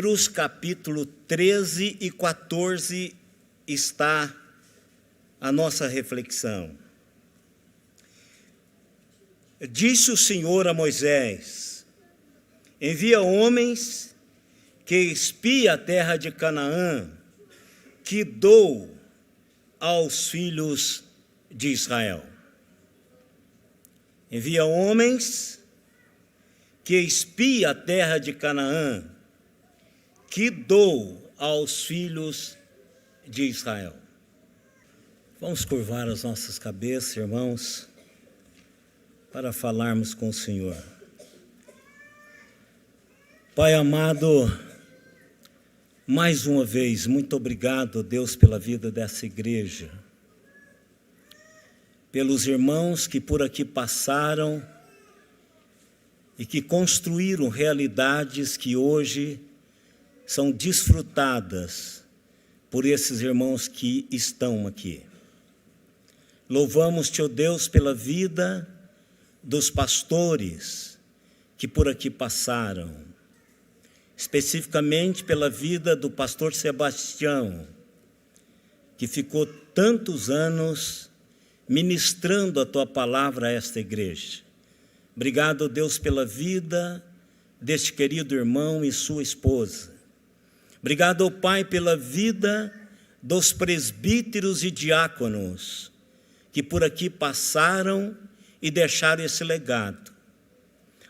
Números capítulo 13 e 14 está a nossa reflexão. Disse o Senhor a Moisés: envia homens que espiem a terra de Canaã, que dou aos filhos de Israel. Envia homens que espiem a terra de Canaã, que dou aos filhos de Israel. Vamos curvar as nossas cabeças, irmãos, para falarmos com o Senhor. Pai amado, mais uma vez, muito obrigado, Deus, pela vida dessa igreja, pelos irmãos que por aqui passaram e que construíram realidades que hoje são desfrutadas por esses irmãos que estão aqui. Louvamos-te, ó Deus, pela vida dos pastores que por aqui passaram, especificamente pela vida do pastor Sebastião, que ficou tantos anos ministrando a tua palavra a esta igreja. Obrigado, Deus, pela vida deste querido irmão e sua esposa. Obrigado, ó Pai, pela vida dos presbíteros e diáconos que por aqui passaram e deixaram esse legado.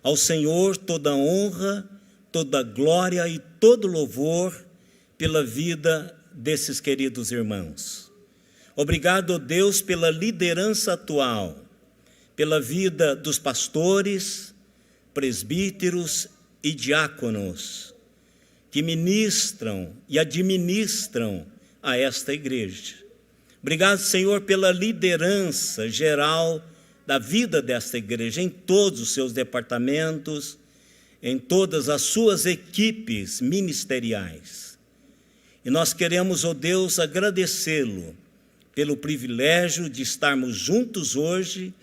Ao Senhor toda honra, toda glória e todo louvor pela vida desses queridos irmãos. Obrigado, Deus, pela liderança atual, pela vida dos pastores, presbíteros e diáconos que ministram e administram a esta igreja. Obrigado, Senhor, pela liderança geral da vida desta igreja, em todos os seus departamentos, em todas as suas equipes ministeriais. E nós queremos, ó Deus, agradecê-lo pelo privilégio de estarmos juntos hoje,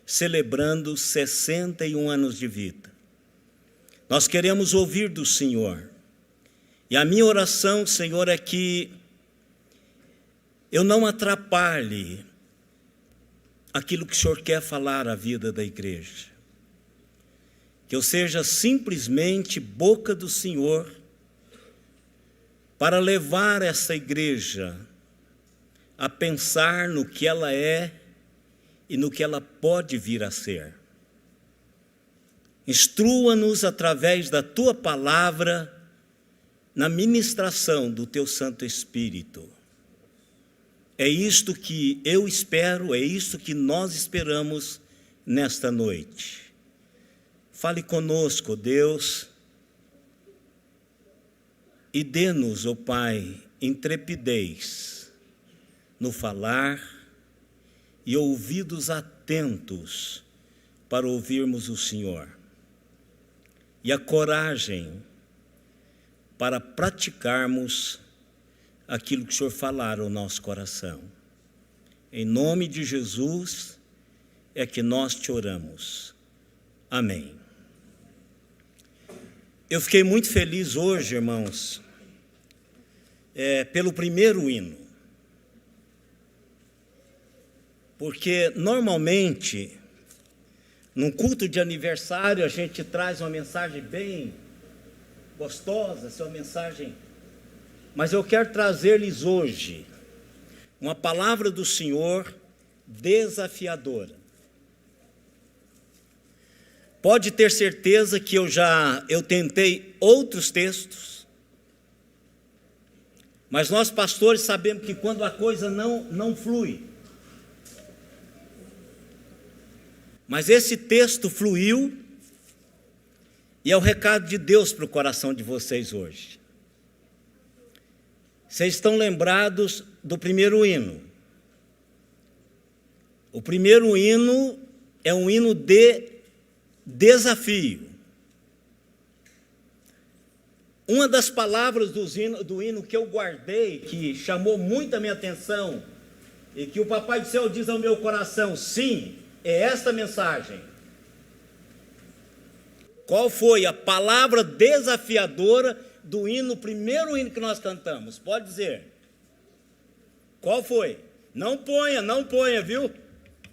celebrando 61 anos de vida. Nós queremos ouvir do Senhor. E a minha oração, Senhor, é que eu não atrapalhe aquilo que o Senhor quer falar à vida da igreja. Que eu seja simplesmente boca do Senhor para levar essa igreja a pensar no que ela é e no que ela pode vir a ser. Instrua-nos através da tua palavra na ministração do teu Santo Espírito. É isto que eu espero, é isto que nós esperamos nesta noite. Fale conosco, Deus, e dê-nos, ó Pai, intrepidez no falar e ouvidos atentos para ouvirmos o Senhor. E a coragem para praticarmos aquilo que o Senhor falar ao nosso coração. Em nome de Jesus é que nós te oramos. Amém. Eu fiquei muito feliz hoje, irmãos, pelo primeiro hino. Porque normalmente, num culto de aniversário, a gente traz uma mensagem bem gostosa, essa é uma mensagem. Mas eu quero trazer-lhes hoje uma palavra do Senhor desafiadora. Pode ter certeza que eu tentei outros textos, mas nós pastores sabemos que quando a coisa não flui. Mas esse texto fluiu e é o recado de Deus para o coração de vocês hoje. Vocês estão lembrados do primeiro hino. O primeiro hino é um hino de desafio. Uma das palavras do hino que eu guardei, que chamou muito a minha atenção, e que o Papai do Céu diz ao meu coração, sim, é esta mensagem. Qual foi a palavra desafiadora do hino, o primeiro hino que nós cantamos? Pode dizer. Qual foi? Não ponha, viu?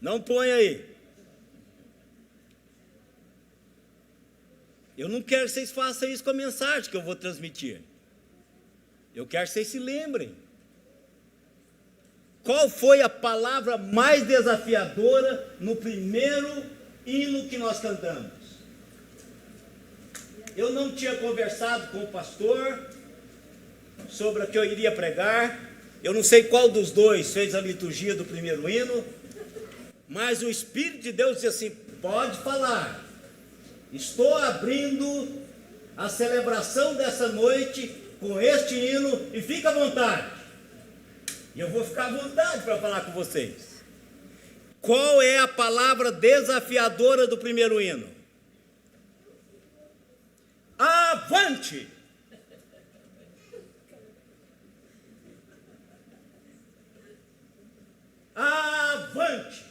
Não ponha aí. Eu não quero que vocês façam isso com a mensagem que eu vou transmitir. Eu quero que vocês se lembrem. Qual foi a palavra mais desafiadora no primeiro hino que nós cantamos? Eu não tinha conversado com o pastor sobre o que eu iria pregar. Eu não sei qual dos dois fez a liturgia do primeiro hino, mas o Espírito de Deus disse assim: pode falar. Estou abrindo a celebração dessa noite com este hino e fica à vontade. E eu vou ficar à vontade para falar com vocês. Qual é a palavra desafiadora do primeiro hino? Avante! Avante!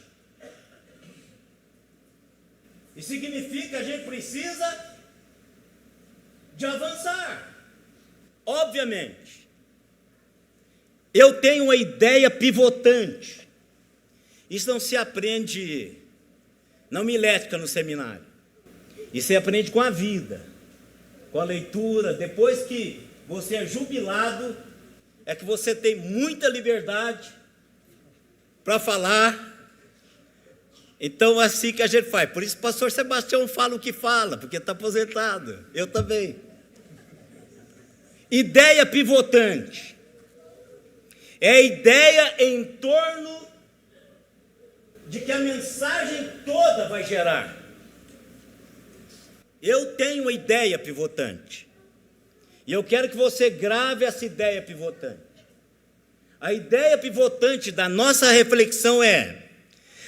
E significa que a gente precisa de avançar. Obviamente, eu tenho uma ideia pivotante. Isso não se aprende na homilética no seminário. Isso se aprende com a vida, com a leitura. Depois que você é jubilado, é que você tem muita liberdade para falar. Então, assim que a gente faz. Por isso o pastor Sebastião fala o que fala, porque está aposentado. Eu também. Ideia pivotante. É a ideia em torno de que a mensagem toda vai gerar. Eu tenho uma ideia pivotante. E eu quero que você grave essa ideia pivotante. A ideia pivotante da nossa reflexão é: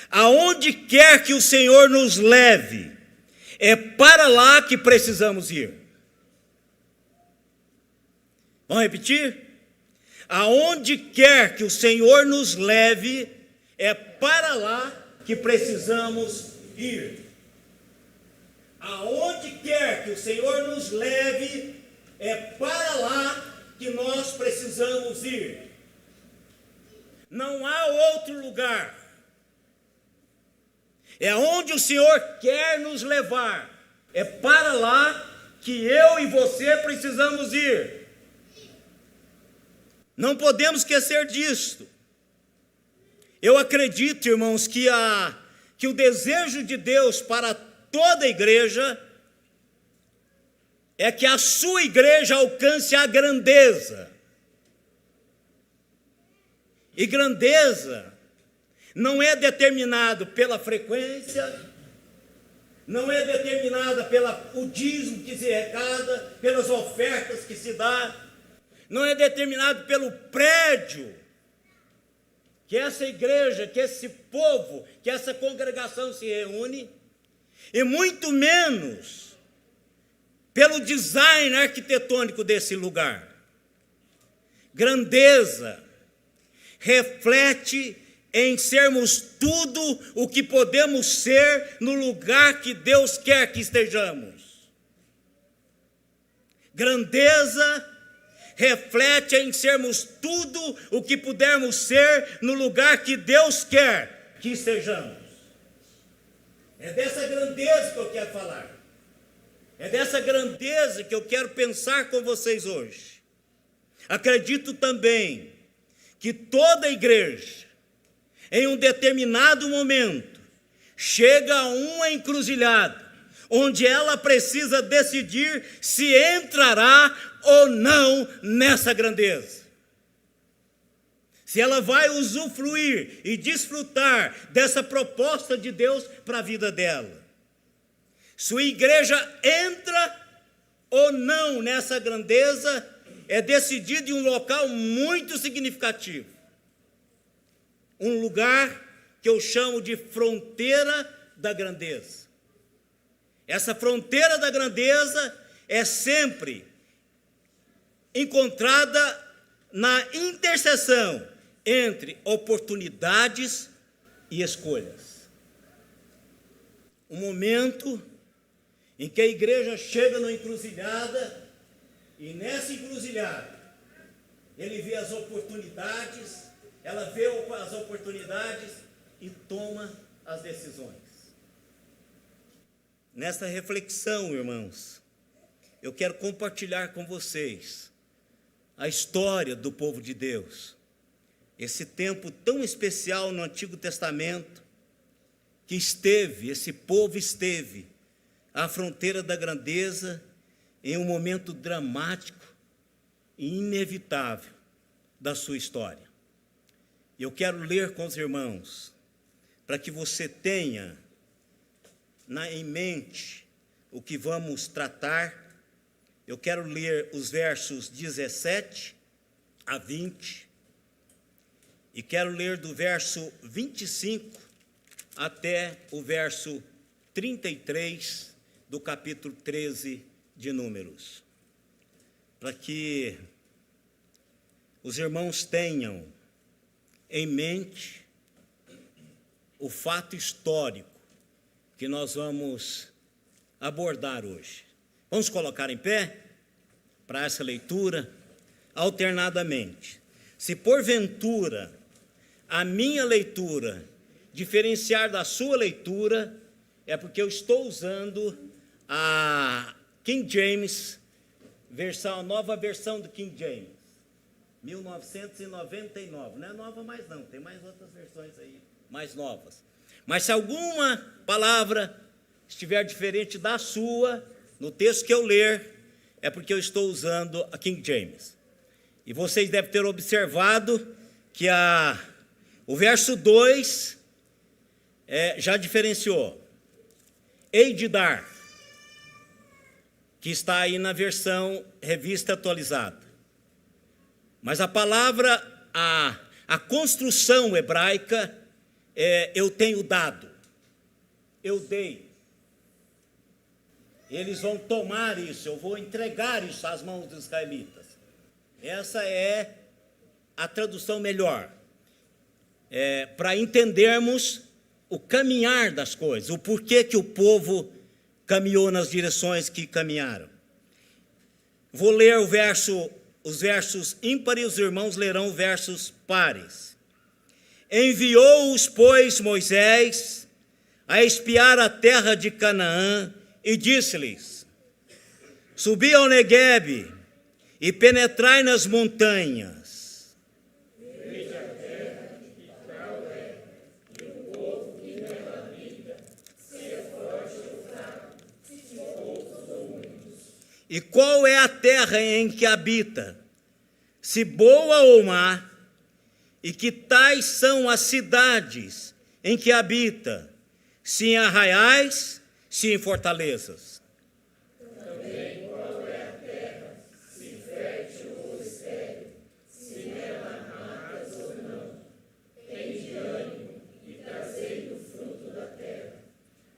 aonde quer que o Senhor nos leve, é para lá que precisamos ir. Vamos repetir? Aonde quer que o Senhor nos leve, é para lá que precisamos ir. Aonde quer que o Senhor nos leve, é para lá que nós precisamos ir. Não há outro lugar. É onde o Senhor quer nos levar. É para lá que eu e você precisamos ir. Não podemos esquecer disto. Eu acredito, irmãos, que o desejo de Deus para toda a igreja é que a sua igreja alcance a grandeza. E grandeza não é determinado pela frequência, não é determinada pelo dízimo que se arrecada, pelas ofertas que se dá, não é determinado pelo prédio que essa igreja, que esse povo, que essa congregação se reúne, e muito menos pelo design arquitetônico desse lugar. Grandeza reflete em sermos tudo o que podemos ser no lugar que Deus quer que estejamos. Grandeza reflete em sermos tudo o que pudermos ser no lugar que Deus quer que estejamos. É dessa grandeza que eu quero falar. É dessa grandeza que eu quero pensar com vocês hoje. Acredito também que toda igreja, em um determinado momento, chega a uma encruzilhada, onde ela precisa decidir se entrará ou não nessa grandeza. Se ela vai usufruir e desfrutar dessa proposta de Deus para a vida dela. Sua igreja entra ou não nessa grandeza é decidido em um local muito significativo. Um lugar que eu chamo de fronteira da grandeza. Essa fronteira da grandeza é sempre encontrada na interseção entre oportunidades e escolhas. Um momento em que a igreja chega numa encruzilhada, E nessa encruzilhada, ele vê as oportunidades, ela vê as oportunidades e toma as decisões. Nessa reflexão, irmãos, eu quero compartilhar com vocês a história do povo de Deus. Esse tempo tão especial no Antigo Testamento, que esse povo esteve à fronteira da grandeza, em um momento dramático e inevitável da sua história. Eu quero ler com os irmãos, para que você tenha em mente o que vamos tratar. Eu quero ler os versos 17 a 20, e quero ler do verso 25 até o verso 33 do capítulo 13 de Números, para que os irmãos tenham em mente o fato histórico que nós vamos abordar hoje. Vamos colocar em pé para essa leitura alternadamente. Se porventura a minha leitura diferenciar da sua leitura, é porque eu estou usando a King James, a nova versão do King James, 1999. Não é nova mais não, tem mais outras versões aí, mais novas. Mas se alguma palavra estiver diferente da sua, no texto que eu ler, é porque eu estou usando a King James. E vocês devem ter observado que o verso 2 já diferenciou. Hei de dar, que está aí na versão revista atualizada. Mas a palavra, a construção hebraica, eu tenho dado, eu dei. Eles vão tomar isso, eu vou entregar isso às mãos dos israelitas. Essa é a tradução melhor, para entendermos o caminhar das coisas, o porquê que o povo caminhou nas direções que caminharam. Vou ler os versos ímpares, os irmãos lerão versos pares. Enviou-os, pois, Moisés a espiar a terra de Canaã e disse-lhes: subi ao Neguebe e penetrai nas montanhas. E qual é a terra em que habita? Se boa ou má? E que tais são as cidades em que habita? Se em arraiais, se em fortalezas? Também qual é a terra? Se fértil ou estéril? Se nela matas ou não? Tende ânimo e trazei o fruto da terra.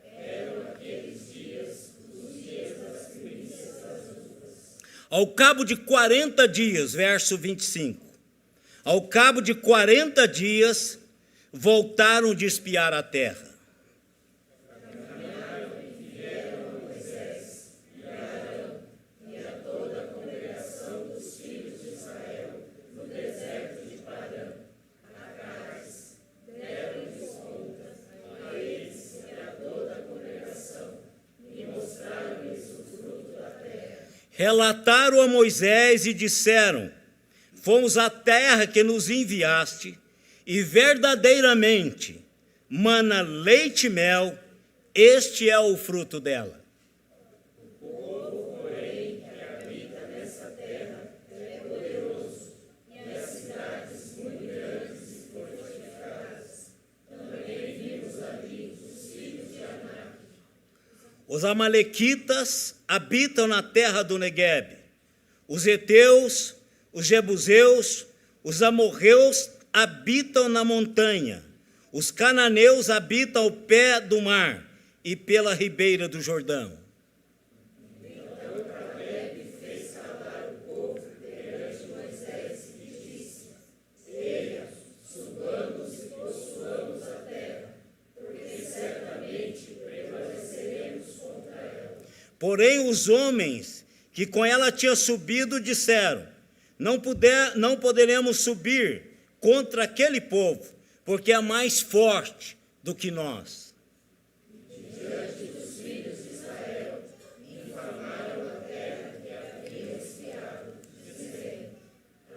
Eram aqueles dias os dias das primícias das uvas. Ao cabo de 40 dias, verso 25, ao cabo de 40 dias, voltaram de espiar a terra. Caminharam e vieram a Moisés e a Arão e a toda a congregação dos filhos de Israel no deserto de Parã, a Cádiz. Deram-lhes conta a eles e a toda a congregação e mostraram-lhes o fruto da terra. Relataram a Moisés e disseram: fomos à terra que nos enviaste, e verdadeiramente mana leite e mel, este é o fruto dela. O povo, porém, que habita nessa terra é poderoso, e as cidades muito grandes e fortificadas. Também vimos ali os filhos de Anak. Os amalequitas habitam na terra do Neguebe, os heteus, os jebuseus, os amorreus habitam na montanha, os cananeus habitam ao pé do mar e pela ribeira do Jordão. Então Caleb fez calar o povo perante Moisés e disse: eia, subamos e possuamos a terra, porque certamente prevaleceremos contra ela. Porém os homens que com ela tinha subido, disseram: não poderemos subir contra aquele povo, porque é mais forte do que nós. Diante dos filhos de Israel, infamaram a terra que havia espiado, dizendo: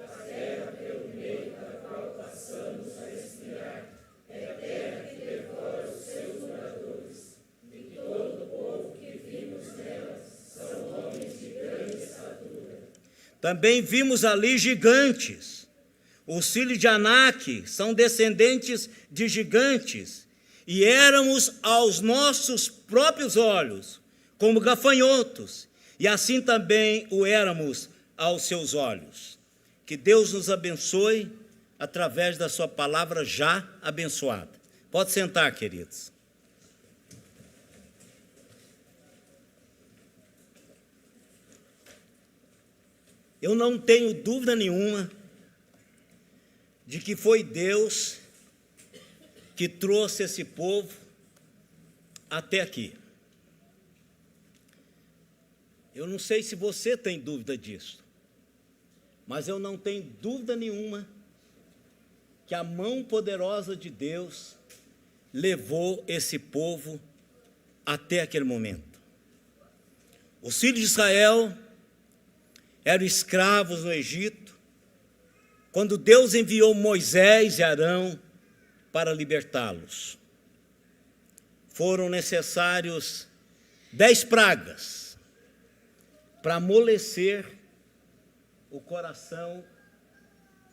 a terra pelo meio da qual passamos a espiar é a terra que devora os seus moradores, e todo o povo que vimos nela são homens de grande estatura. Também vimos ali gigantes. Os filhos de Anak são descendentes de gigantes, e éramos aos nossos próprios olhos como gafanhotos, e assim também o éramos aos seus olhos. Que Deus nos abençoe através da sua palavra já abençoada. Pode sentar, queridos. Eu não tenho dúvida nenhuma de que foi Deus que trouxe esse povo até aqui. Eu não sei se você tem dúvida disso, mas eu não tenho dúvida nenhuma que a mão poderosa de Deus levou esse povo até aquele momento. Os filhos de Israel eram escravos no Egito, quando Deus enviou Moisés e Arão para libertá-los. Foram necessários 10 pragas para amolecer o coração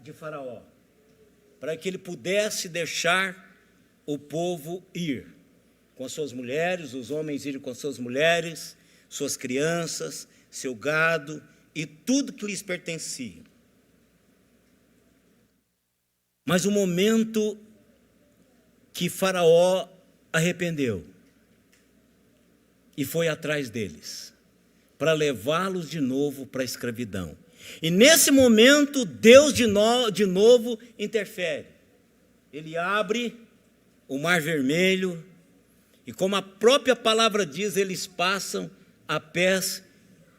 de Faraó, para que ele pudesse deixar o povo ir com suas mulheres, os homens irem com suas mulheres, suas crianças, seu gado e tudo que lhes pertencia. Mas o momento que Faraó arrependeu e foi atrás deles, para levá-los de novo para a escravidão. E nesse momento, Deus de novo interfere. Ele abre o Mar Vermelho, e como a própria palavra diz, eles passam a pés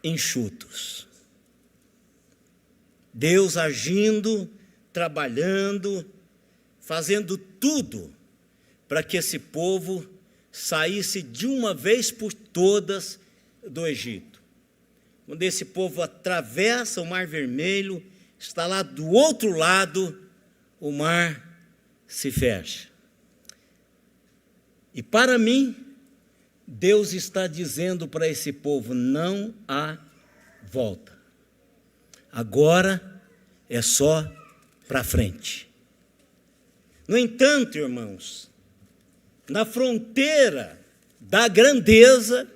enxutos. Deus agindo, trabalhando, fazendo tudo para que esse povo saísse de uma vez por todas do Egito. Quando esse povo atravessa o Mar Vermelho, está lá do outro lado, o mar se fecha. E para mim, Deus está dizendo para esse povo: não há volta. Agora é só para frente. No entanto, irmãos, na fronteira da grandeza,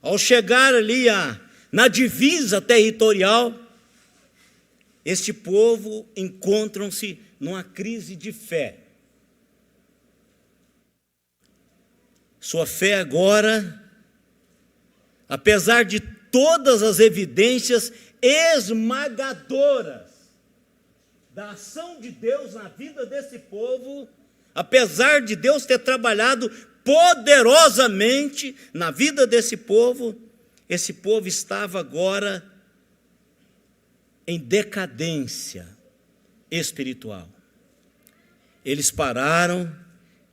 ao chegar ali na divisa territorial, este povo encontram-se numa crise de fé. Sua fé agora, apesar de todas as evidências esmagadoras da ação de Deus na vida desse povo, apesar de Deus ter trabalhado poderosamente na vida desse povo, esse povo estava agora em decadência espiritual. Eles pararam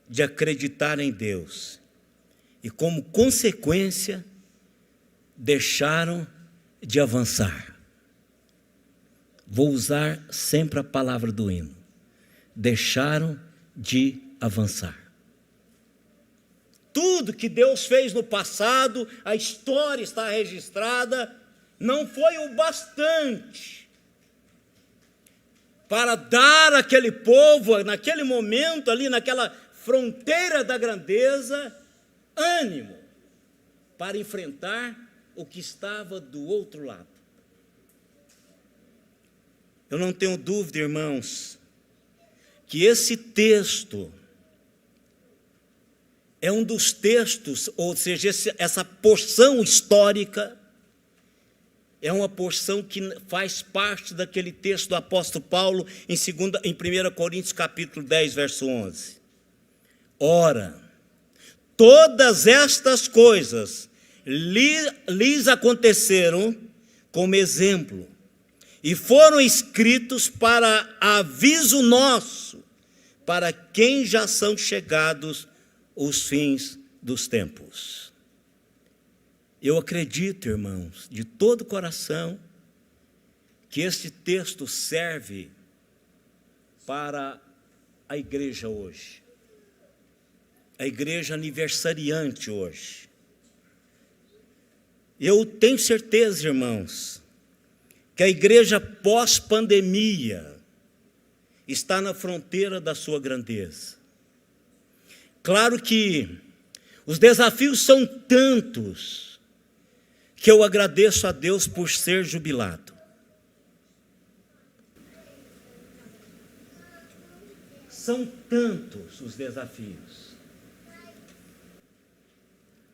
de acreditar em Deus e, como consequência, deixaram de avançar. Vou usar sempre a palavra do hino. Deixaram de avançar. Tudo que Deus fez no passado, a história está registrada, não foi o bastante para dar àquele povo, naquele momento ali, naquela fronteira da grandeza, ânimo para enfrentar o que estava do outro lado. Eu não tenho dúvida, irmãos, que esse texto é um dos textos, ou seja, essa porção histórica, é uma porção que faz parte daquele texto do apóstolo Paulo em 1 Coríntios capítulo 10, verso 11. Ora, todas estas coisas lhes aconteceram como exemplo e foram escritos para aviso nosso, para quem já são chegados os fins dos tempos. Eu acredito, irmãos, de todo o coração, que este texto serve para a igreja hoje, a igreja aniversariante hoje. Eu tenho certeza, irmãos, que a igreja pós-pandemia está na fronteira da sua grandeza. Claro que os desafios são tantos que eu agradeço a Deus por ser jubilado. São tantos os desafios,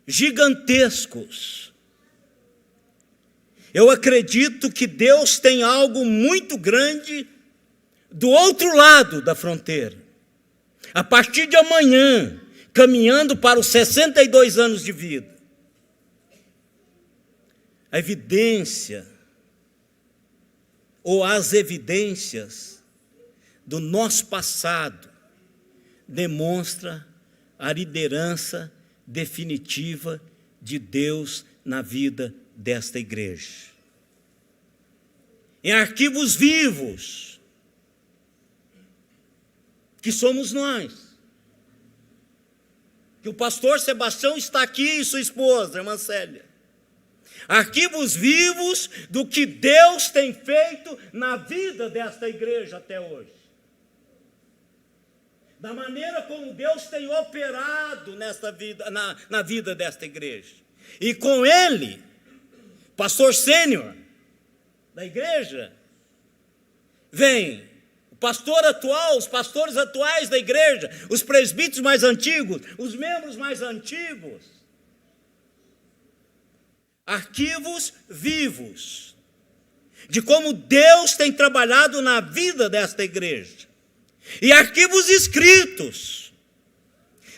gigantescos. Eu acredito que Deus tem algo muito grande do outro lado da fronteira. A partir de amanhã, caminhando para os 62 anos de vida, a evidência, ou as evidências do nosso passado, demonstra a liderança definitiva de Deus na vida desta igreja. Em arquivos vivos, que somos nós, que o pastor Sebastião está aqui e sua esposa, a irmã Célia. Arquivos vivos do que Deus tem feito na vida desta igreja até hoje. Da maneira como Deus tem operado nesta vida, na vida desta igreja. E com ele, pastor sênior da igreja, vem o pastor atual, os pastores atuais da igreja, os presbíteros mais antigos, os membros mais antigos. Arquivos vivos de como Deus tem trabalhado na vida desta igreja. E arquivos escritos,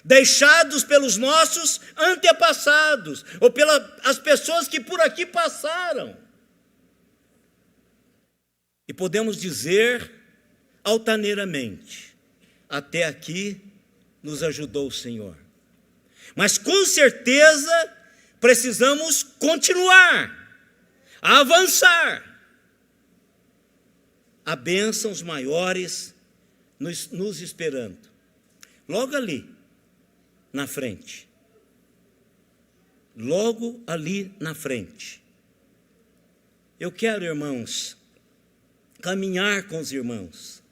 deixados pelos nossos antepassados, ou pelas pessoas que por aqui passaram. E podemos dizer altaneiramente, até aqui nos ajudou o Senhor. Mas com certeza precisamos continuar, a avançar. Há bênçãos maiores nos esperando, logo ali na frente, logo ali na frente. Eu quero, irmãos, caminhar com os irmãos,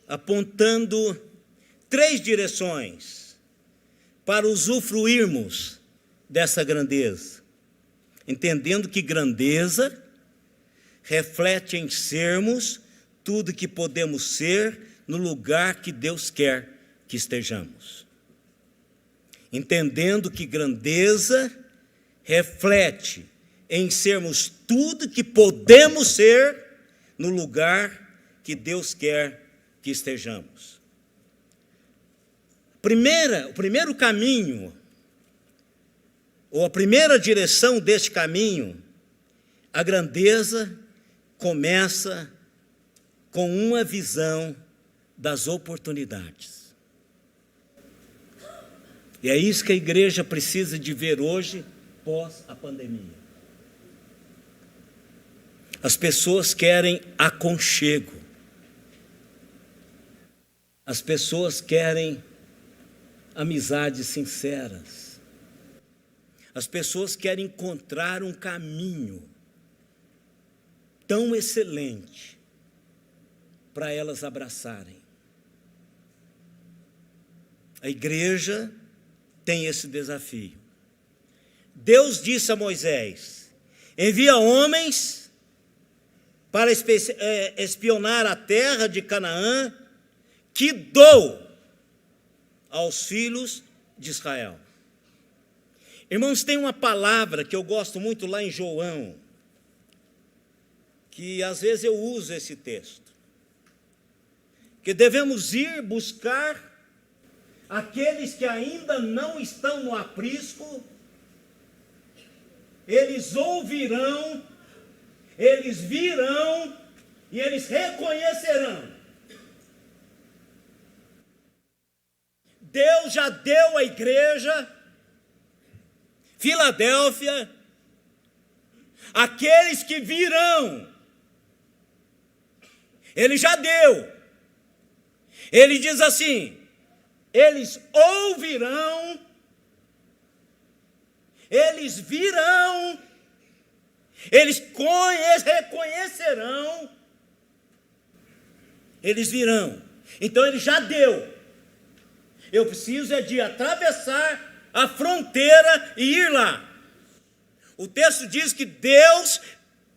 apontando 3 direções para usufruirmos dessa grandeza, entendendo que grandeza reflete em sermos tudo que podemos ser no lugar que Deus quer que estejamos. Entendendo que grandeza reflete em sermos tudo que podemos ser no lugar que Deus quer que estejamos. O primeiro caminho, ou a primeira direção deste caminho, a grandeza começa com uma visão das oportunidades. E é isso que a igreja precisa de ver hoje, pós a pandemia. As pessoas querem aconchego. As pessoas querem amizades sinceras. As pessoas querem encontrar um caminho tão excelente para elas abraçarem. A igreja tem esse desafio. Deus disse a Moisés: envia homens para espionar a terra de Canaã, que dou aos filhos de Israel. Irmãos, tem uma palavra que eu gosto muito lá em João, que às vezes eu uso esse texto, que devemos ir buscar aqueles que ainda não estão no aprisco eles ouvirão, eles virão e eles reconhecerão. Deus já deu à igreja Filadélfia aqueles que virão. Ele já deu. Ele diz assim: eles ouvirão, eles virão, eles reconhecerão, eles virão. Então ele já deu. Eu preciso é de atravessar a fronteira e ir lá. O texto diz que Deus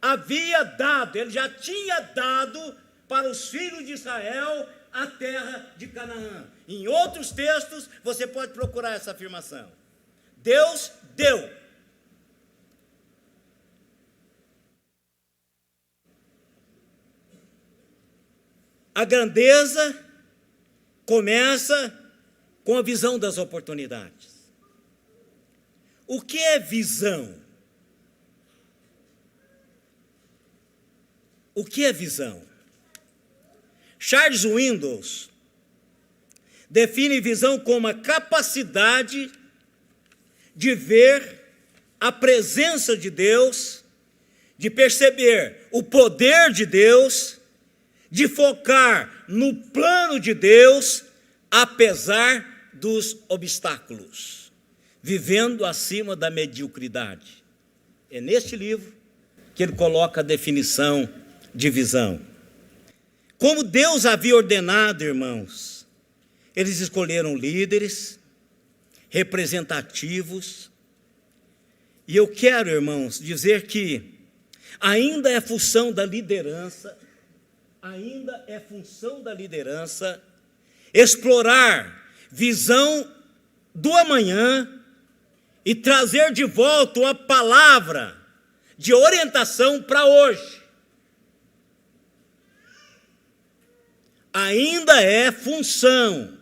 havia dado, ele já tinha dado para os filhos de Israel a terra de Canaã. Em outros textos, você pode procurar essa afirmação. Deus deu. A grandeza começa com a visão das oportunidades. O que é visão? O que é visão? Charles Windows define visão como a capacidade de ver a presença de Deus, de perceber o poder de Deus, de focar no plano de Deus, apesar dos obstáculos, vivendo acima da mediocridade. É neste livro que ele coloca a definição de visão. Como Deus havia ordenado, irmãos, eles escolheram líderes representativos. E eu quero, irmãos, dizer que ainda é função da liderança, explorar visão do amanhã e trazer de volta uma palavra de orientação para hoje. Ainda é função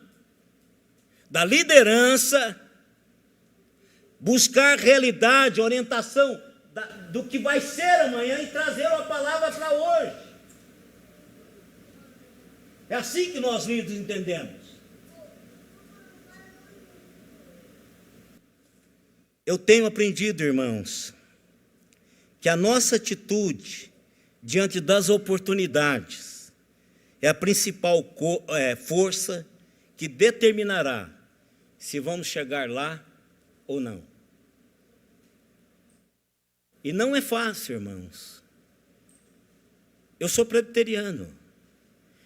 da liderança buscar realidade, orientação do que vai ser amanhã e trazer uma palavra para hoje. É assim que nós líderes entendemos. Eu tenho aprendido, irmãos, que a nossa atitude diante das oportunidades é a principal força que determinará se vamos chegar lá ou não. E não é fácil, irmãos. Eu sou presbiteriano.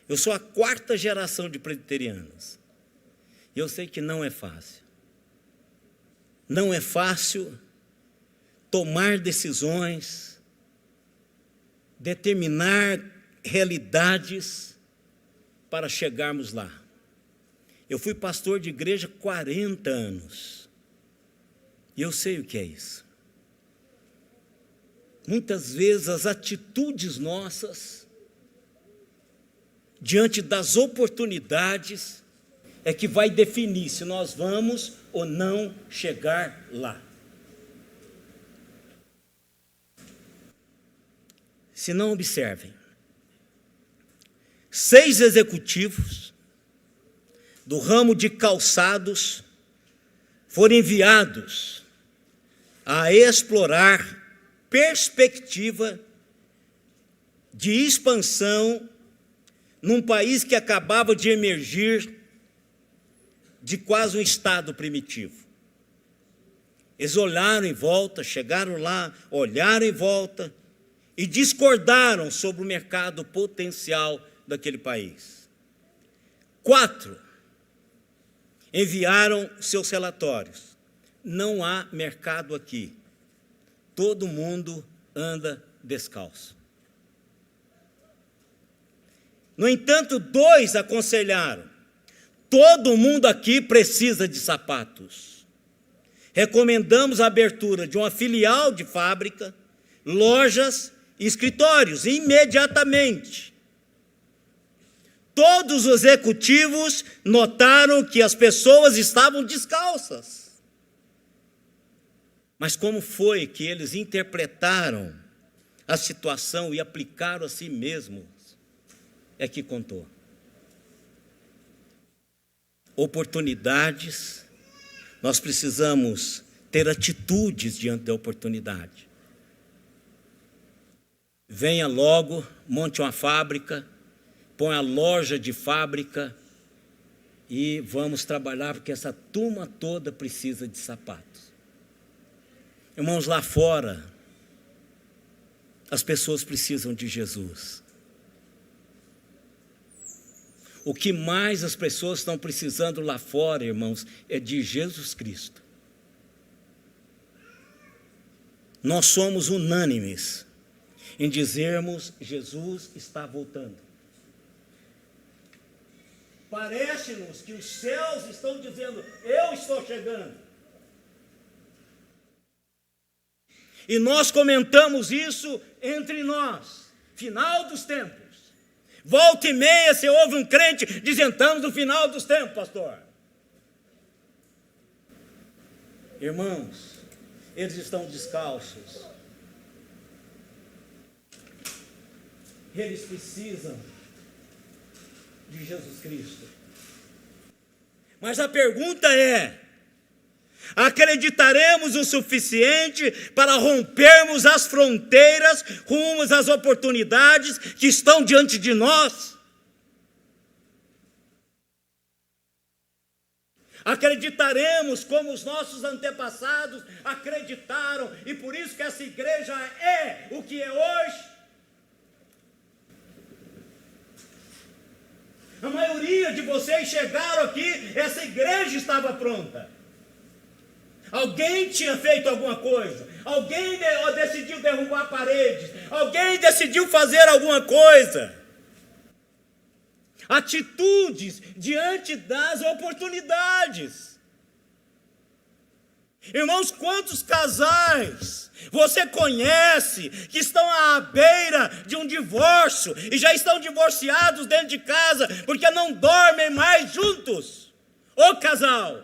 Eu sou a 4ª geração de presbiterianos. E eu sei que não é fácil. Não é fácil tomar decisões, determinar realidades para chegarmos lá. Eu fui pastor de igreja 40 anos. E eu sei o que é isso. Muitas vezes as atitudes nossas, diante das oportunidades, é que vai definir se nós vamos ou não chegar lá. Se não, observem. 6 executivos do ramo de calçados foram enviados a explorar perspectiva de expansão num país que acabava de emergir de quase um estado primitivo. Eles olharam em volta, chegaram lá, olharam em volta e discordaram sobre o mercado potencial daquele país. 4 enviaram seus relatórios. Não há mercado aqui. Todo mundo anda descalço. No entanto, 2 aconselharam: todo mundo aqui precisa de sapatos. Recomendamos a abertura de uma filial de fábrica, lojas e escritórios, imediatamente. Todos os executivos notaram que as pessoas estavam descalças. Mas como foi que eles interpretaram a situação e aplicaram a si mesmos, é que contou. Oportunidades, nós precisamos ter atitudes diante da oportunidade. Venha logo, monte uma fábrica, põe a loja de fábrica e vamos trabalhar, porque essa turma toda precisa de sapatos. Irmãos, lá fora, as pessoas precisam de Jesus. O que mais as pessoas estão precisando lá fora, irmãos, é de Jesus Cristo. Nós somos unânimes em dizermos: Jesus está voltando. Parece-nos que os céus estão dizendo: eu estou chegando. E nós comentamos isso entre nós, final dos tempos. Volta e meia você ouve um crente dizendo: estamos no final dos tempos, pastor. Irmãos, eles estão descalços. Eles precisam de Jesus Cristo. Mas a pergunta é: acreditaremos o suficiente para rompermos as fronteiras rumo às oportunidades que estão diante de nós? Acreditaremos como os nossos antepassados acreditaram, e por isso que essa igreja é o que é hoje? A maioria de vocês chegaram aqui, essa igreja estava pronta. Alguém tinha feito alguma coisa, alguém decidiu derrubar paredes, alguém decidiu fazer alguma coisa. Atitudes diante das oportunidades. Irmãos, quantos casais você conhece que estão à beira de um divórcio e já estão divorciados dentro de casa porque não dormem mais juntos? Ô casal!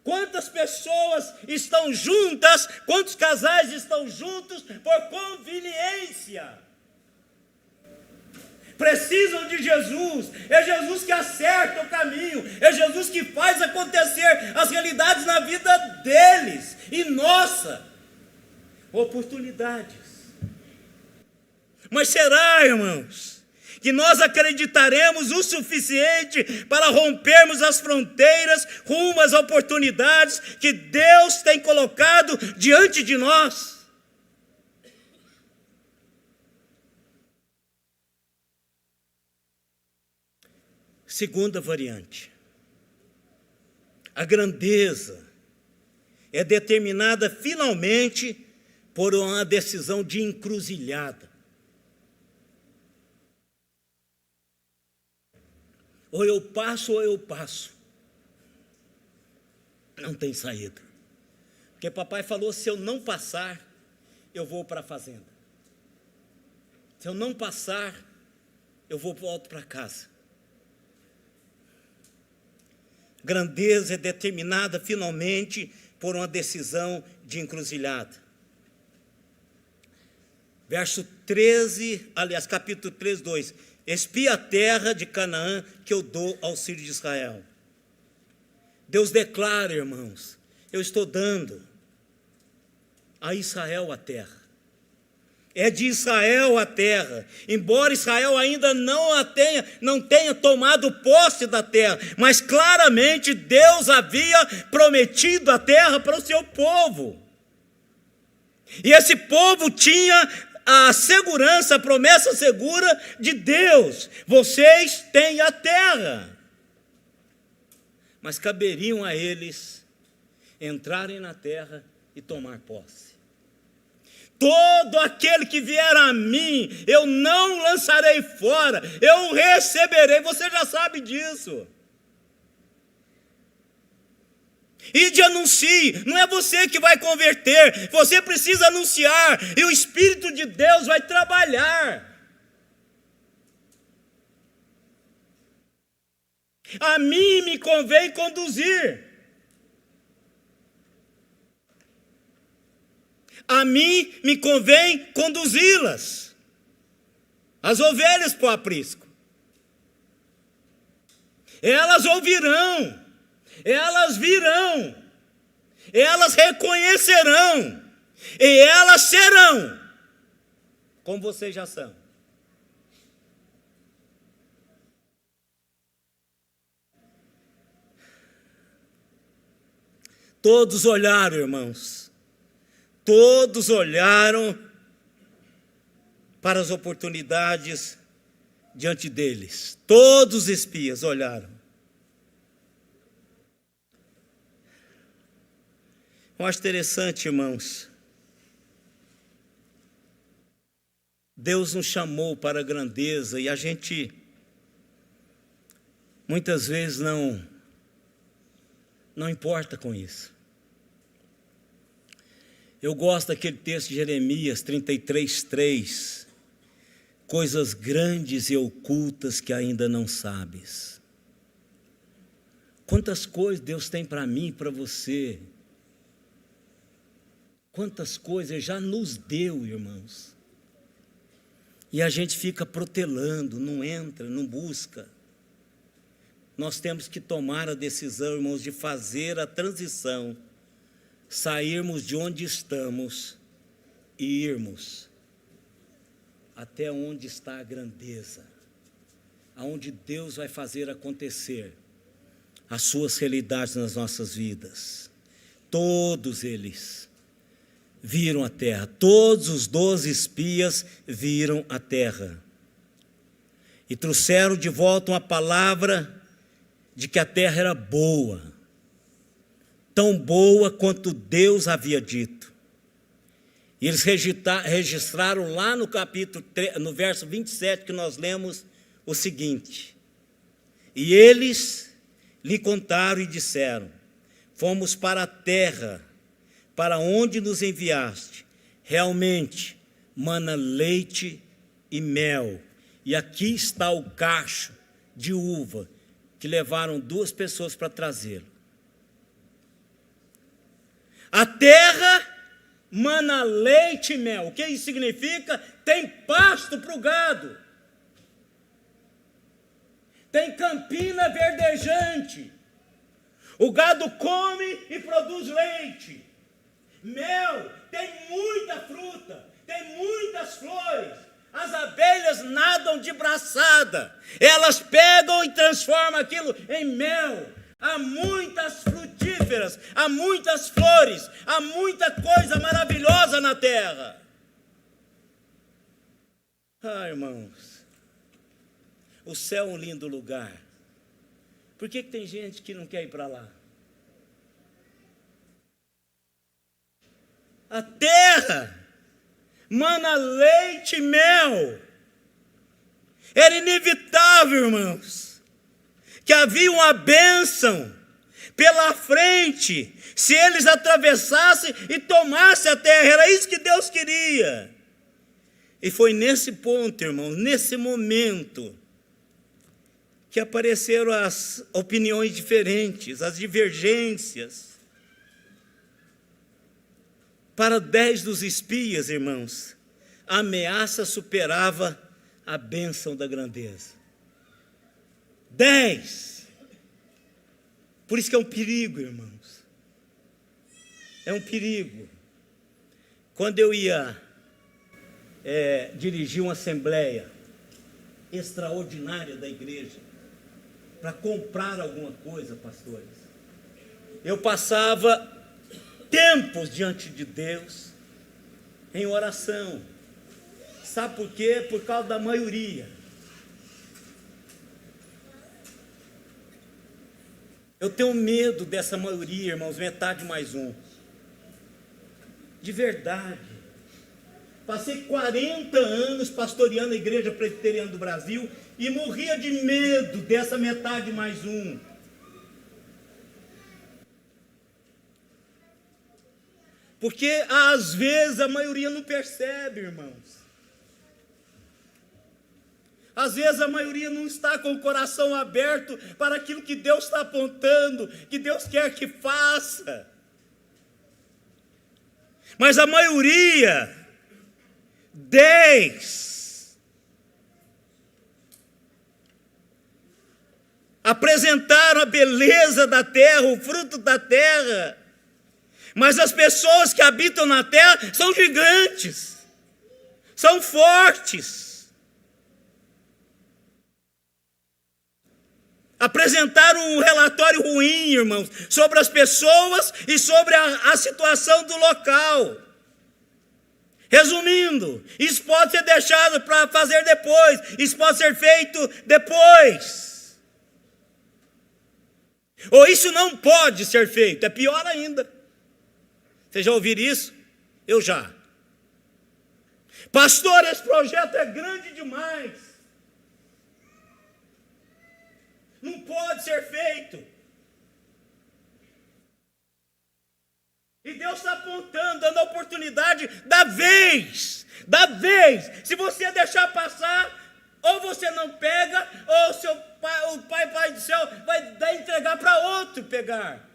Quantas pessoas estão juntas, quantos casais estão juntos por conveniência? Precisam de Jesus, é Jesus que acerta o caminho, é Jesus que faz acontecer as realidades na vida deles e nossa. Oportunidades. Mas será, irmãos, que nós acreditaremos o suficiente para rompermos as fronteiras rumo às oportunidades que Deus tem colocado diante de nós? Segunda variante. A grandeza é determinada finalmente por uma decisão de encruzilhada. Ou eu passo ou eu passo. Não tem saída. Porque papai falou: se eu não passar, eu vou para a fazenda. Se eu não passar, eu volto para casa. Grandeza é determinada finalmente por uma decisão de encruzilhada. Verso 13, aliás, capítulo 13, 2. Espia a terra de Canaã que eu dou aos filhos de Israel. Deus declara, irmãos: eu estou dando a Israel a terra. É de Israel a terra, embora Israel ainda não tenha tomado posse da terra, mas claramente Deus havia prometido a terra para o seu povo. E esse povo tinha a segurança, a promessa segura de Deus: vocês têm a terra. Mas caberiam a eles entrarem na terra e tomar posse. Todo aquele que vier a mim, eu não lançarei fora, eu receberei. Você já sabe disso. Ide e anuncie, não é você que vai converter, você precisa anunciar, e o Espírito de Deus vai trabalhar. A mim me convém conduzir. a mim me convém conduzi-las, as ovelhas para o aprisco. Elas ouvirão, elas virão, elas reconhecerão, e elas serão como vocês já são. Todos olharam, irmãos, todos olharam para as oportunidades diante deles. Todos os espias olharam. Eu acho interessante, irmãos. Deus nos chamou para a grandeza e a gente muitas vezes não importa com isso. Eu gosto daquele texto de Jeremias 33:3. Coisas grandes e ocultas que ainda não sabes. Quantas coisas Deus tem para mim e para você. Quantas coisas Ele já nos deu, irmãos. E a gente fica protelando, não entra, não busca. Nós temos que tomar a decisão, irmãos, de fazer a transição, sairmos de onde estamos e irmos até onde está a grandeza, aonde Deus vai fazer acontecer as suas realidades nas nossas vidas. Todos eles viram a terra, todos os 12 espias viram a terra e trouxeram de volta uma palavra de que a terra era boa, tão boa quanto Deus havia dito. E eles registraram lá no capítulo 3, no verso 27 que nós lemos o seguinte: e eles lhe contaram e disseram: fomos para a terra, para onde nos enviaste, realmente mana leite e mel, e aqui está o cacho de uva que levaram 2 pessoas para trazê-lo. A terra mana leite e mel. O que isso significa? Tem pasto para o gado, tem campina verdejante, o gado come e produz leite. Mel, tem muita fruta, tem muitas flores. As abelhas nadam de braçada, elas pegam e transformam aquilo em mel. Há muitas frutíferas, há muitas flores, há muita coisa maravilhosa na terra. Ah, irmãos, o céu é um lindo lugar. Por que tem gente que não quer ir para lá? A terra mana leite e mel. Era inevitável, irmãos, que havia uma bênção pela frente, se eles atravessassem e tomassem a terra. Era isso que Deus queria. E foi nesse ponto, irmãos, nesse momento, que apareceram as opiniões diferentes, as divergências. Para 10 dos espias, irmãos, a ameaça superava a bênção da grandeza. 10. Por isso que é um perigo, irmãos. É um perigo. Quando eu ia dirigir uma assembleia extraordinária da igreja, para comprar alguma coisa, pastores, eu passava tempos diante de Deus em oração. Sabe por quê? Por causa da maioria. Eu tenho medo dessa maioria, irmãos, metade mais um. De verdade. Passei 40 anos pastoreando a igreja presbiteriana do Brasil e morria de medo dessa metade mais um. Porque às vezes a maioria não percebe, irmãos. Às vezes a maioria não está com o coração aberto para aquilo que Deus está apontando, que Deus quer que faça. Mas a maioria, 10, apresentaram a beleza da terra, o fruto da terra. Mas as pessoas que habitam na terra são gigantes, são fortes. Apresentaram um relatório ruim, irmãos, sobre as pessoas e sobre a situação do local. Resumindo, isso pode ser deixado para fazer depois, isso pode ser feito depois. Ou isso não pode ser feito, é pior ainda. Vocês já ouviram isso? Eu já. Pastor, esse projeto é grande demais. Não pode ser feito. E Deus está apontando, dando a oportunidade da vez. Se você deixar passar, ou você não pega, ou o Pai do céu vai entregar para outro pegar.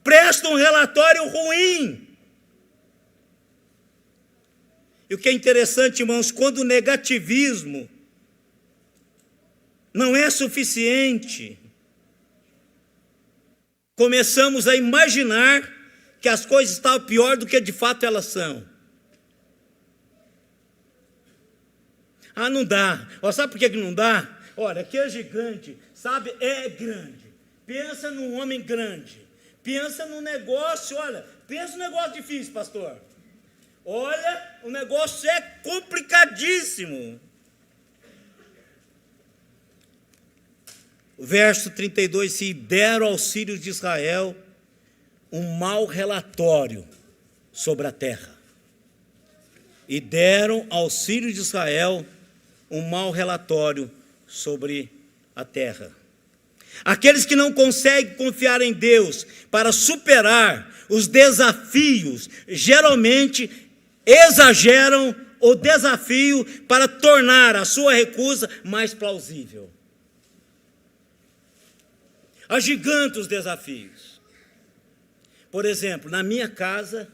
Presta um relatório ruim. E o que é interessante, irmãos, quando o negativismo não é suficiente, começamos a imaginar que as coisas estão pior do que de fato elas são. Ah, não dá. Sabe por que não dá? Olha, aqui é gigante, sabe? É grande. Pensa num homem grande. Pensa num negócio, pensa num negócio difícil, pastor. Olha, o negócio é complicadíssimo. O verso 32, se deram aos filhos de Israel um mau relatório sobre a terra. E deram aos filhos de Israel um mau relatório sobre a terra. Aqueles que não conseguem confiar em Deus para superar os desafios, geralmente exageram o desafio para tornar a sua recusa mais plausível. Agiganta os desafios. Por exemplo, na minha casa,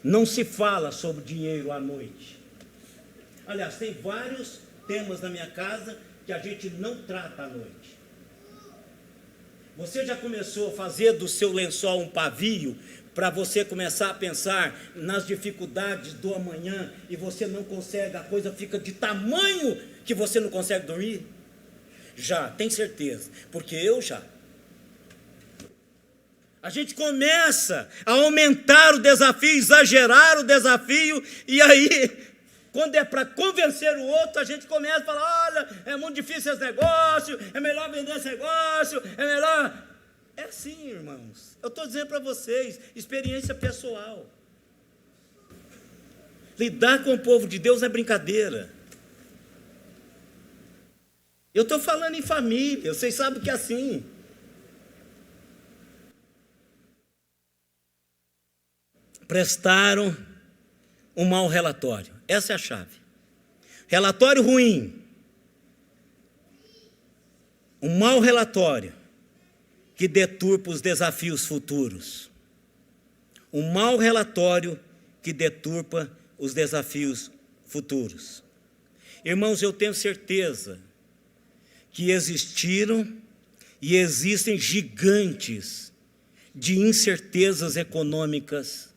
não se fala sobre dinheiro à noite. Aliás, tem vários temas na minha casa que a gente não trata à noite. Você já começou a fazer do seu lençol um pavio para você começar a pensar nas dificuldades do amanhã e você não consegue, a coisa fica de tamanho que você não consegue dormir? Já, tem certeza, porque eu já. A gente começa a aumentar o desafio, exagerar o desafio, e aí, quando é para convencer o outro, a gente começa a falar, olha, é muito difícil esse negócio, é melhor vender esse negócio, é melhor... É assim, irmãos. Eu estou dizendo para vocês, experiência pessoal. Lidar com o povo de Deus não é brincadeira. Eu estou falando em família, vocês sabem que é assim. Prestaram um mau relatório. Essa é a chave. Relatório ruim. Um mau relatório que deturpa os desafios futuros. Um mau relatório que deturpa os desafios futuros. Irmãos, eu tenho certeza que existiram e existem gigantes de incertezas econômicas,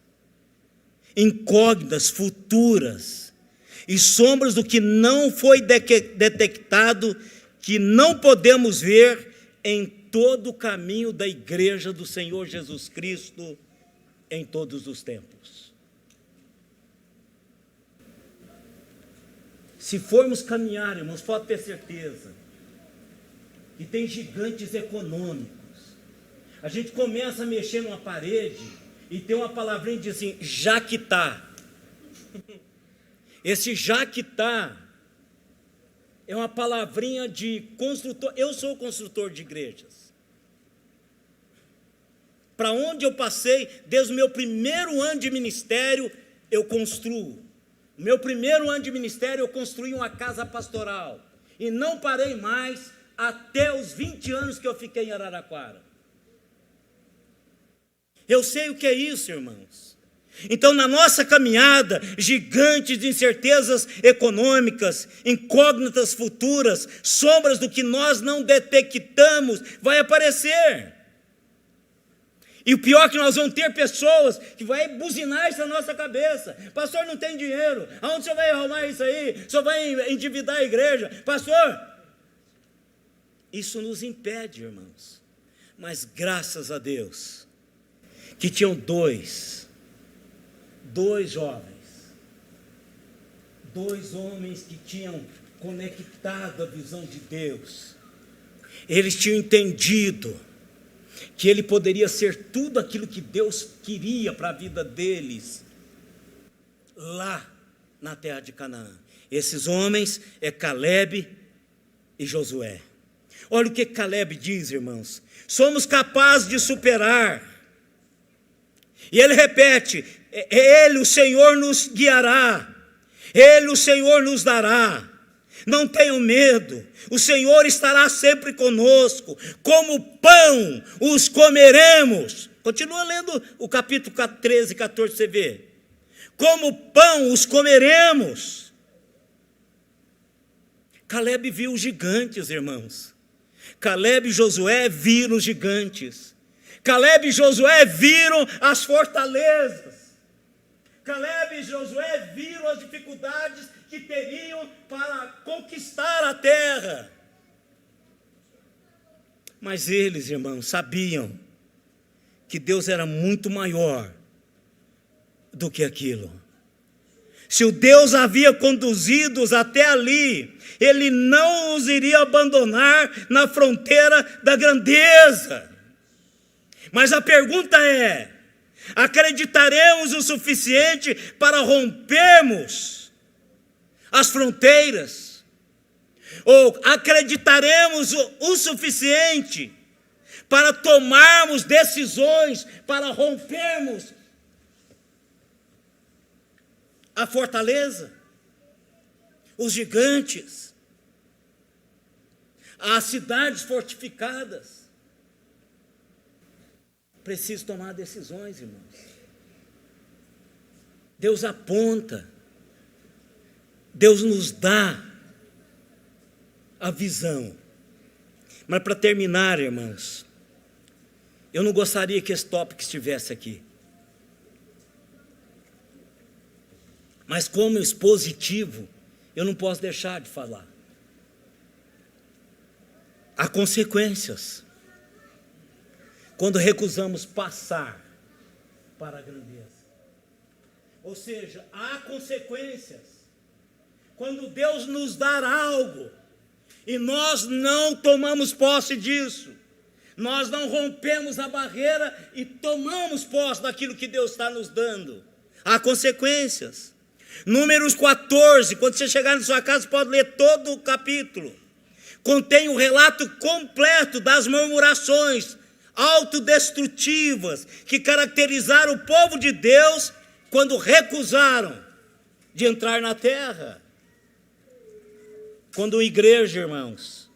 incógnitas futuras e sombras do que não foi detectado, que não podemos ver em todo o caminho da igreja do Senhor Jesus Cristo em todos os tempos. Se formos caminhar, irmãos, pode ter certeza que tem gigantes econômicos. A gente começa a mexer numa parede e tem uma palavrinha que diz assim, já que tá. Esse já que tá é uma palavrinha de construtor. Eu sou construtor de igrejas. Para onde eu passei, desde o meu primeiro ano de ministério, eu construo. No meu primeiro ano de ministério, eu construí uma casa pastoral. E não parei mais até os 20 anos que eu fiquei em Araraquara. Eu sei o que é isso, irmãos. Então, na nossa caminhada, gigantes de incertezas econômicas, incógnitas futuras, sombras do que nós não detectamos, vai aparecer. E o pior é que nós vamos ter pessoas que vão buzinar isso na nossa cabeça. Pastor, não tem dinheiro. Aonde o senhor vai arrumar isso aí? O senhor vai endividar a igreja? Pastor, isso nos impede, irmãos. Mas graças a Deus, que tinham dois jovens, dois homens que tinham conectado a visão de Deus. Eles tinham entendido que ele poderia ser tudo aquilo que Deus queria para a vida deles, lá na terra de Canaã. Esses homens é Caleb e Josué. Olha o que Caleb diz, irmãos: somos capazes de superar. E ele repete: ele, o Senhor, nos guiará, ele, o Senhor, nos dará. Não tenham medo, o Senhor estará sempre conosco, como pão os comeremos. Continua lendo o capítulo 13 e 14, você vê. Como pão os comeremos. Caleb viu os gigantes, irmãos. Caleb e Josué viram os gigantes. Caleb e Josué viram as fortalezas. Caleb e Josué viram as dificuldades que teriam para conquistar a terra. Mas eles, irmãos, sabiam que Deus era muito maior do que aquilo. Se o Deus havia conduzido-os até ali, Ele não os iria abandonar na fronteira da grandeza. Mas a pergunta é: acreditaremos o suficiente para rompermos as fronteiras? Ou acreditaremos o suficiente para tomarmos decisões, para rompermos a fortaleza, os gigantes, as cidades fortificadas? Preciso tomar decisões, irmãos. Deus aponta, Deus nos dá a visão. Mas para terminar, irmãos, eu não gostaria que esse tópico estivesse aqui. Mas como expositivo, eu não posso deixar de falar. Há consequências quando recusamos passar para a grandeza. Ou seja, há consequências quando Deus nos dá algo e nós não tomamos posse disso. Nós não rompemos a barreira e tomamos posse daquilo que Deus está nos dando. Há consequências. Números 14, quando você chegar na sua casa, você pode ler todo o capítulo. Contém o relato completo das murmurações autodestrutivas que caracterizaram o povo de Deus quando recusaram de entrar na terra. Quando a igreja, irmãos,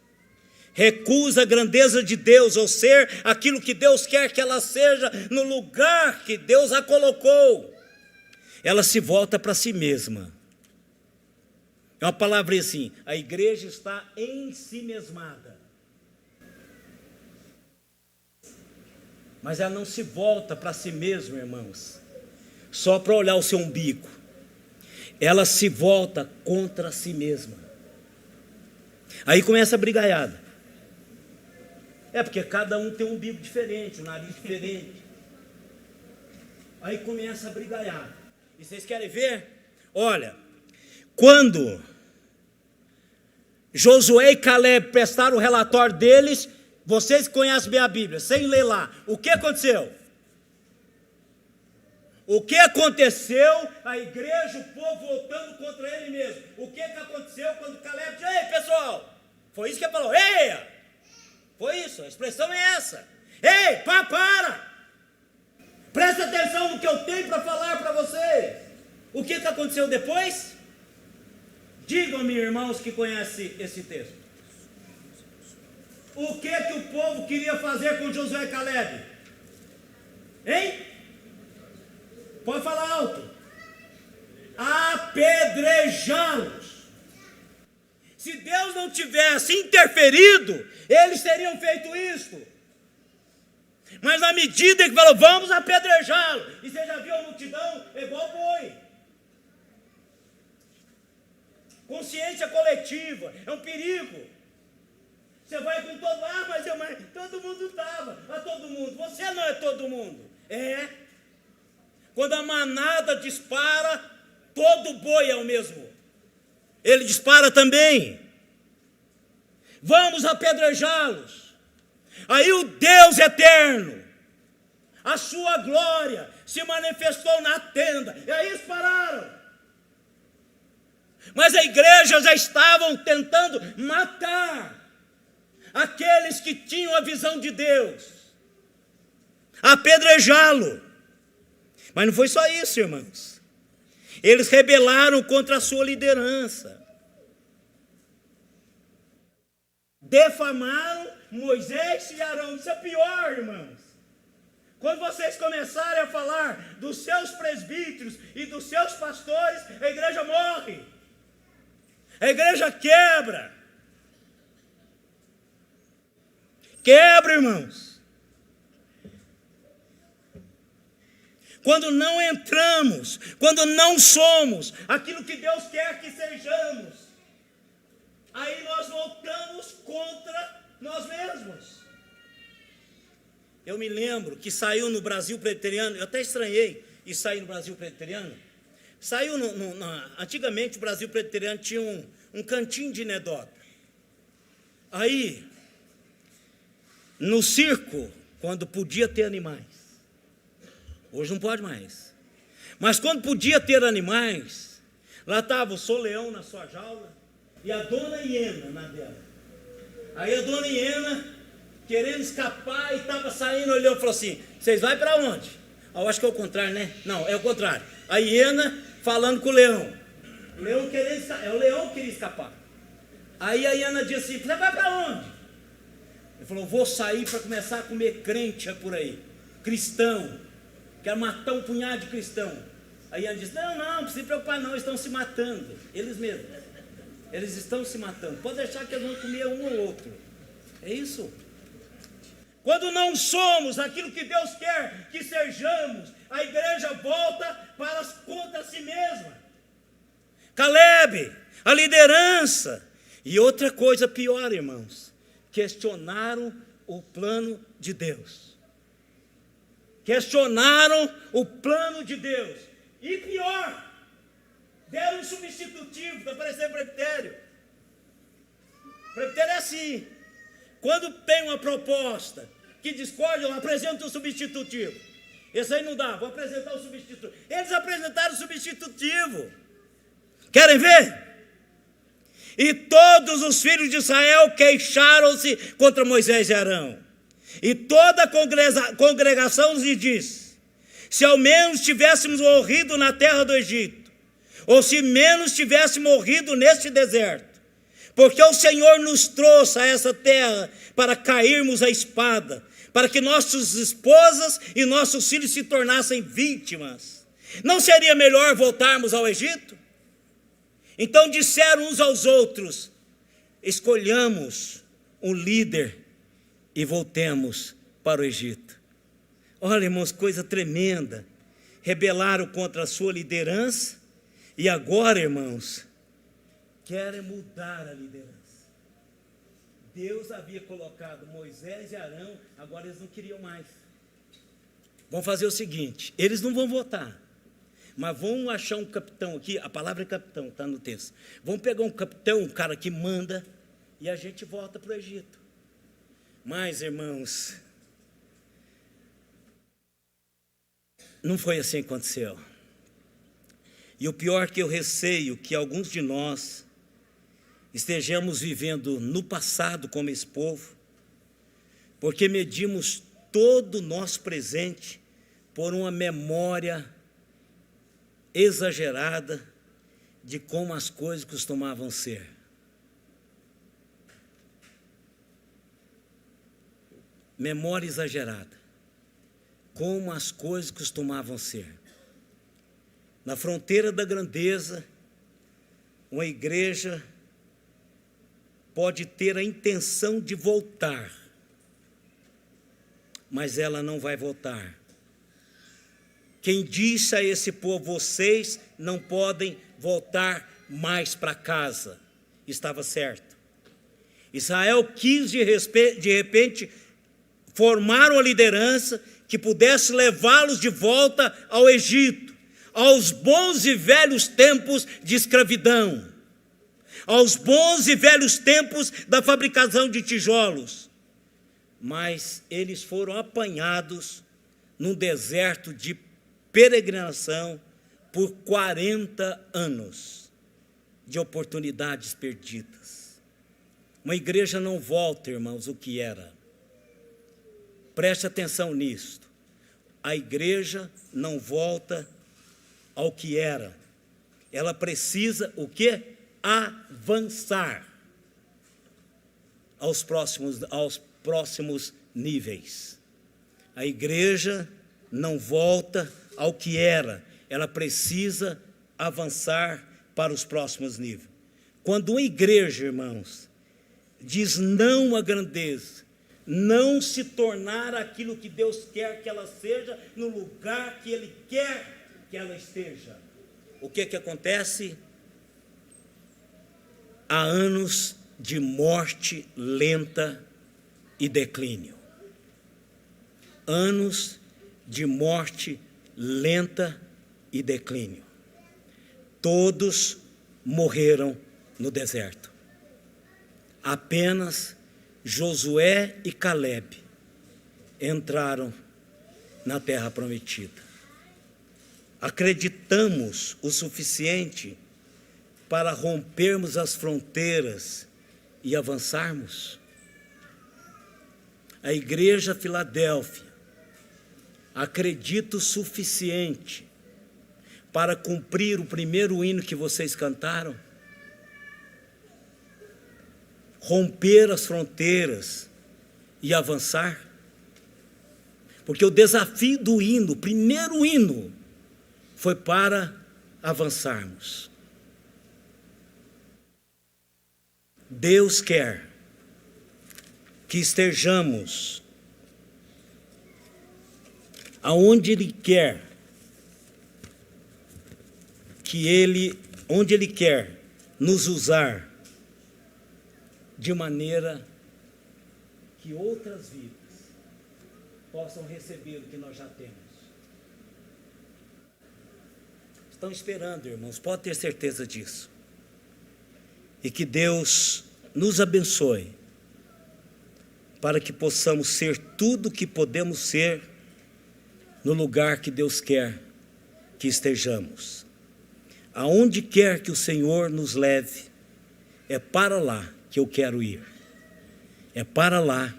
recusa a grandeza de Deus, ou ser aquilo que Deus quer que ela seja, no lugar que Deus a colocou, ela se volta para si mesma. É uma palavra assim: a igreja está ensimesmada. Mas ela não se volta para si mesma, irmãos, só para olhar o seu umbigo. Ela se volta contra si mesma. Aí começa a brigaiada. É porque cada um tem um umbigo diferente, um nariz diferente. Aí começa a brigaiada. E vocês querem ver? Olha, quando Josué e Caleb prestaram o relatório deles, vocês conhecem bem a Bíblia, sem ler lá, o que aconteceu? O que aconteceu? A igreja, o povo voltando contra ele mesmo. O que aconteceu quando Caleb disse: ei, pessoal, foi isso que ele falou, ei, foi isso, a expressão é essa. Ei, para! Presta atenção no que eu tenho para falar para vocês. O que aconteceu depois? Digam-me, irmãos que conhecem esse texto. O que o povo queria fazer com Josué e Caleb? Hein? Pode falar alto. Apedrejá-los. Se Deus não tivesse interferido, eles teriam feito isso. Mas na medida que falou, vamos apedrejá-lo. E você já viu a multidão? É igual boi. Consciência coletiva, é um perigo. Você vai com todo, mas todo mundo estava. Todo mundo, você não é todo mundo. É. Quando a manada dispara, todo boi é o mesmo. Ele dispara também. Vamos apedrejá-los. Aí o Deus eterno, a sua glória, se manifestou na tenda. E aí eles pararam. Mas a igreja já estavam tentando matar aqueles que tinham a visão de Deus, apedrejá-lo. Mas não foi só isso, irmãos. Eles rebelaram contra a sua liderança. Defamaram Moisés e Arão. Isso é pior, irmãos. Quando vocês começarem a falar dos seus presbíteros e dos seus pastores, a igreja morre. A igreja quebra. Quebra, irmãos. Quando não entramos, quando não somos aquilo que Deus quer que sejamos, aí nós voltamos contra nós mesmos. Eu me lembro que saiu no Brasil Presbiteriano, eu até estranhei isso sair no Brasil Presbiteriano. Saiu, antigamente o Brasil Presbiteriano tinha um cantinho de anedota. Aí, no circo, quando podia ter animais, hoje não pode mais, mas quando podia ter animais, lá estava o Sou Leão na sua jaula e a dona hiena na dela. Aí a dona hiena, querendo escapar, e estava saindo, olhou e falou assim, vocês vão para onde? Eu acho que é o contrário, né? Não, é o contrário. A hiena falando com o leão. O leão querendo escapar, é o leão que queria escapar. Aí a hiena disse assim, você vai para onde? Ele falou, vou sair para começar a comer crente por aí, cristão, quero matar um punhado de cristão. A hiena disse, não precisa se preocupar não, eles estão se matando, eles mesmos, eles estão se matando, pode deixar que eles vão comer um ou outro. É isso. Quando não somos aquilo que Deus quer que sejamos, a igreja volta contra si mesma. Caleb, a liderança. E outra coisa pior, irmãos, questionaram o plano de Deus. Questionaram o plano de Deus. E pior, deram um substitutivo para parecer presbitério. Presbitério é assim. Quando tem uma proposta que discorda, eu apresento o substitutivo. Esse aí não dá, vou apresentar o substitutivo. Eles apresentaram o substitutivo. Querem ver? E todos os filhos de Israel queixaram-se contra Moisés e Arão. E toda a congregação lhe disse, se ao menos tivéssemos morrido na terra do Egito, ou se menos tivéssemos morrido neste deserto, porque o Senhor nos trouxe a essa terra para cairmos à espada, para que nossas esposas e nossos filhos se tornassem vítimas. Não seria melhor voltarmos ao Egito? Então disseram uns aos outros, escolhamos um líder e voltemos para o Egito. Olha, irmãos, coisa tremenda. Rebelaram contra a sua liderança e agora, irmãos, querem mudar a liderança. Deus havia colocado Moisés e Arão, agora eles não queriam mais. Vão fazer o seguinte, eles não vão votar, mas vão achar um capitão aqui, a palavra é capitão, está no texto. Vão pegar um capitão, um cara que manda, e a gente volta para o Egito. Mas, irmãos, não foi assim que aconteceu. E o pior que eu receio que alguns de nós estejamos vivendo no passado como esse povo, porque medimos todo o nosso presente por uma memória exagerada de como as coisas costumavam ser. Memória exagerada. como as coisas costumavam ser. Na fronteira da grandeza, uma igreja pode ter a intenção de voltar, mas ela não vai voltar. Quem disse a esse povo: vocês não podem voltar mais para casa, estava certo. Israel quis de repente formar uma liderança que pudesse levá-los de volta ao Egito, aos bons e velhos tempos de escravidão, aos bons e velhos tempos da fabricação de tijolos. Mas eles foram apanhados num deserto de peregrinação por 40 anos de oportunidades perdidas. Uma igreja não volta, irmãos, o que era. Preste atenção nisto. A igreja não volta ao que era. Ela precisa o quê? Avançar aos próximos níveis. A igreja não volta ao que era. Ela precisa avançar para os próximos níveis. Quando uma igreja, irmãos, diz não à grandeza, não se tornar aquilo que Deus quer que ela seja, no lugar que Ele quer que ela esteja, o que acontece? Há anos de morte lenta e declínio. Anos de morte lenta e declínio. Todos morreram no deserto. Apenas Josué e Caleb entraram na terra prometida. Acreditamos o suficiente para rompermos as fronteiras e avançarmos? A igreja Filadélfia acredita o suficiente para cumprir o primeiro hino que vocês cantaram? Romper as fronteiras e avançar? Porque o desafio do hino, o primeiro hino, foi para avançarmos. Deus quer que estejamos aonde Ele quer, onde Ele quer nos usar, de maneira que outras vidas possam receber o que nós já temos. Estão esperando, irmãos, pode ter certeza disso. E que Deus nos abençoe, para que possamos ser tudo o que podemos ser, no lugar que Deus quer que estejamos. Aonde quer que o Senhor nos leve, é para lá que eu quero ir. É para lá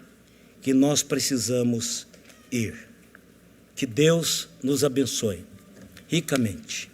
que nós precisamos ir. Que Deus nos abençoe ricamente.